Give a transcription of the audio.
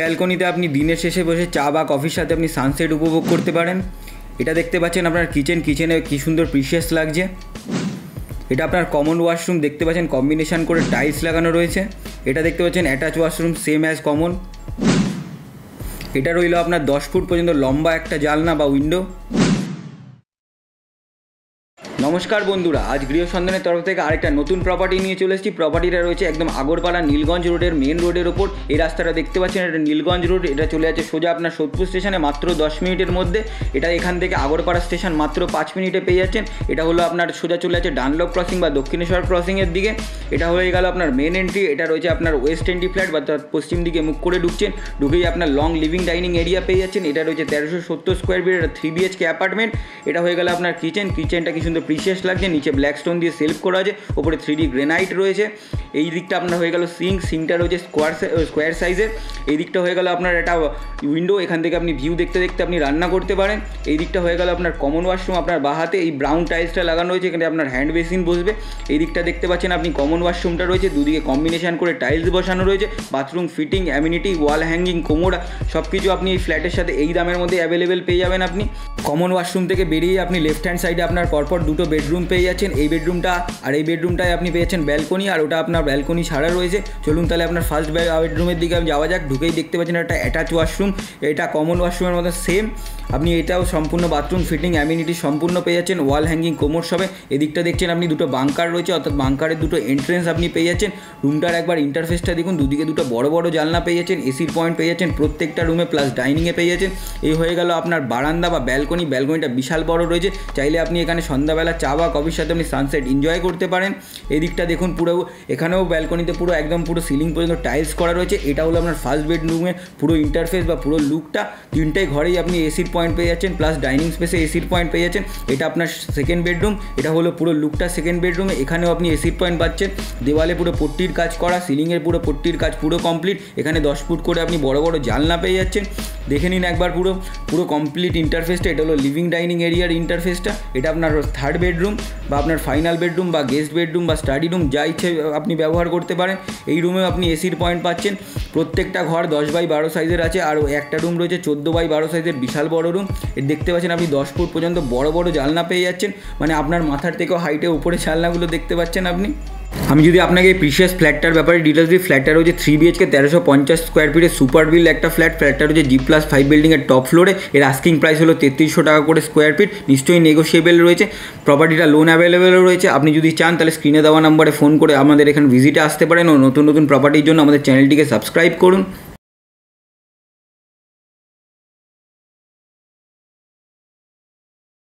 ব্যালকনিতে আপনি দিনের শেষে বসে চা বা কফির সাথে আপনি সানসেট উপভোগ করতে পারেন। এটা দেখতে পাচ্ছেন আপনার কিচেনে কী সুন্দর প্রিশিয়াস লাগছে। এটা আপনার কমন ওয়াশরুম দেখতে পাচ্ছেন, কম্বিনেশন করে টাইলস লাগানো রয়েছে। এটা দেখতে পাচ্ছেন attach washroom, same as common. এটা রইল আপনার 10 ফুট পর্যন্ত লম্বা একটা জানলা বা উইন্ডো। নমস্কার বন্ধুরা, আজ গৃহসন্ধানের তরফ থেকে আরেকটা নতুন প্রপার্টি নিয়ে চলে এসেছি। প্রপার্টিটা রয়েছে একদম আগরপাড়া নীলগঞ্জ রোডের মেন রোডের ওপর। এই রাস্তাটা দেখতে পাচ্ছেন, এটা নীলগঞ্জ রোড। এটা চলে যাচ্ছে সোজা আপনার সোদপুর স্টেশনে মাত্র 10 মিনিটের মধ্যে। এটা এখান থেকে আগরপাড়া স্টেশন মাত্র 5 মিনিটে পেয়ে যাচ্ছেন। এটা হলো আপনার সোজা চলে যাচ্ছে ডানলপ ক্রসিং বা দক্ষিণেশ্বর ক্রসিংয়ের দিকে। এটা হয়ে গেল আপনার মেন এন্ট্রি। এটা রয়েছে আপনার ওয়েস্ট এন্ট্রি ফ্ল্যাট বা তার পশ্চিম দিকে মুখ করে ঢুকছেন, ঢুকেই আপনার লং লিভিং ডাইনিং এরিয়া পেয়ে যাচ্ছেন। এটা রয়েছে 1370 স্কোয়ার ফিট, এটা 3 BHK অ্যাপার্টমেন্ট। এটা হয়ে গেল আপনার কিচেনটা কি সুন্দর প্রিশিয়াস লাগছে। নিচে ব্ল্যাক স্টোন দিয়ে সেলফ করা আছে, ওপরে 3D গ্রেনাইট রয়েছে। এই দিকটা আপনার হয়ে গেল সিঙ্কটা রয়েছে স্কোয়ার সাইজের। এই দিকটা হয়ে গেল আপনার একটা উইন্ডো, এখান থেকে আপনি ভিউ দেখতে দেখতে আপনি রান্না করতে পারেন। এই দিকটা হয়ে গেল আপনার কমন ওয়াশরুম, আপনার বাহাতে এই ব্রাউন টাইলসটা লাগানো রয়েছে, এখানে আপনার হ্যান্ড বেসিন বসবে। এই দিকটা দেখতে পাচ্ছেন আপনি কমন ওয়াশরুমটা রয়েছে, দুদিকে কম্বিনেশন করে টাইলস বসানো রয়েছে। Bathroom fitting, amenity, wall hanging, commode সব কিছু আপনি এই ফ্ল্যাটের সাথে এই দামের মধ্যে অ্যাভেলেবেল পেয়ে যাবেন। আপনি কমন ওয়াশরুম থেকে বেরিয়ে আপনি লেফট হ্যান্ড সাইডে আপনার পরপর দুটো বেডরুম পেয়ে যাচ্ছেন। এই বেডরুমটা আর এই বেডরুমটায় আপনি পেয়েছেন ব্যালকনি, আর ওটা আপনার ব্যালকনি ছাড়া রয়েছে। চলুন তাহলে আপনার ফার্স্ট বেডরুমের দিকে যাওয়া যাক। ঢুকেই দেখতে পাচ্ছেন একটা অ্যাটাচ ওয়াশরুম। এটা কমন ওয়াশরুমের মতো সেম। আপনি এটাও সম্পূর্ণ বাথরুম ফিটিং, অ্যামিনিটি সম্পূর্ণ পেয়ে যাচ্ছেন। ওয়াল হ্যাঙ্গিং, কোমোড সবে। এদিকটা দেখছেন আপনি দুটো বাংকার রয়েছে, অর্থাৎ বাংকারের দুটো এন্ট্রেন্স আপনি পেয়ে যাচ্ছেন। রুমটার একবার ইন্টারফেসটা দেখুন, দুদিকে দুটো বড় বড় জানলা পেয়ে যাচ্ছেন, এসির পয়েন্ট পেয়ে যাচ্ছেন প্রত্যেকটা রুমে, প্লাস ডাইনিংয়ে পেয়ে যাচ্ছেন। এই হয়ে গেল আপনার বারান্দা বা ব্যালকনি। ব্যালকনিটা বিশাল বড় রয়েছে, চাইলে আপনি এখানে সন্ধ্যাবেলা চা বা কফির সাথে আপনি সানসেট এনজয় করতে পারেন। এই দিকটা দেখুন, পুরো এখানেও ব্যালকনিতে পুরো একদম পুরো সিলিং পর্যন্ত টাইলস করা রয়েছে। এটা হলো আপনার ফার্স্ট বেডরুমের পুরো ইন্টারফেস বা পুরো লুকটা। তিনটাই ঘরেই আপনি এসির পয়েন্ট পেয়ে যাচ্ছেন, প্লাস ডাইনিং স্পেসে এসির পয়েন্ট পেয়ে যাচ্ছেন। এটা আপনার সেকেন্ড বেডরুম। এটা হলো পুরো লুকটা সেকেন্ড বেডরুমে। এখানেও আপনি এসির পয়েন্ট পাচ্ছেন। দেওয়ালে পুরো পট্টির কাজ করা, সিলিংয়ের পুরো পট্টির কাজ পুরো কমপ্লিট। এখানে 10 ফুট করে আপনি বড় বড় জানলা পেয়ে যাচ্ছেন। দেখে নিন একবার পুরো কমপ্লিট ইন্টারফেসটা। এটা হলো লিভিং ডাইনিং এরিয়ার ইন্টারফেসটা। এটা আপনার থার্ড বেডরুম বা আপনার ফাইনাল বেডরুম বা গেস্ট বেডরুম বা স্টাডি রুম, যা ইচ্ছে আপনি ব্যবহার করতে পারেন। এই রুমেও আপনি এসির পয়েন্ট পাচ্ছেন। প্রত্যেকটা ঘর 10x12 সাইজের আছে, আর একটা রুম রয়েছে 14x12 সাইজের, বিশাল বড় রুম। এর দেখতে পাচ্ছেন আপনি 10 ফুট পর্যন্ত বড় বড় জানলা পেয়ে যাচ্ছেন, মানে আপনার মাথার থেকেও হাইটে উপরে জানলাগুলো দেখতে পাচ্ছেন আপনি। আমি যদি আপনাকে এই প্রিশিয়াস ফ্ল্যাটটার ব্যাপারে ডিটেলস দিই, ফ্ল্যাটটা রয়েছে 3 BHK 1350 স্কোয়ার ফিটের সুপার বিল্ড একটা ফ্ল্যাট। ফ্ল্যাটটা রয়েছে G+5 বিল্ডিংয়ের টপ ফ্লোরে। এর আস্কিং প্রাইস হলো 3300 টাকা করে স্কোয়ার ফিট, নিশ্চয়ই নেগোশিয়েবল রয়েছে। প্রপার্টিটা লোন অ্যাভেলেবেলও রয়েছে। আপনি যদি চান তাহলে স্ক্রিনে দেওয়া নাম্বারে ফোন করে আমাদের এখানে ভিজিটে আসতে পারেন ও নতুন নতুন প্রপার্টির জন্য আমাদের চ্যানেলটিকে সাবস্ক্রাইব করুন।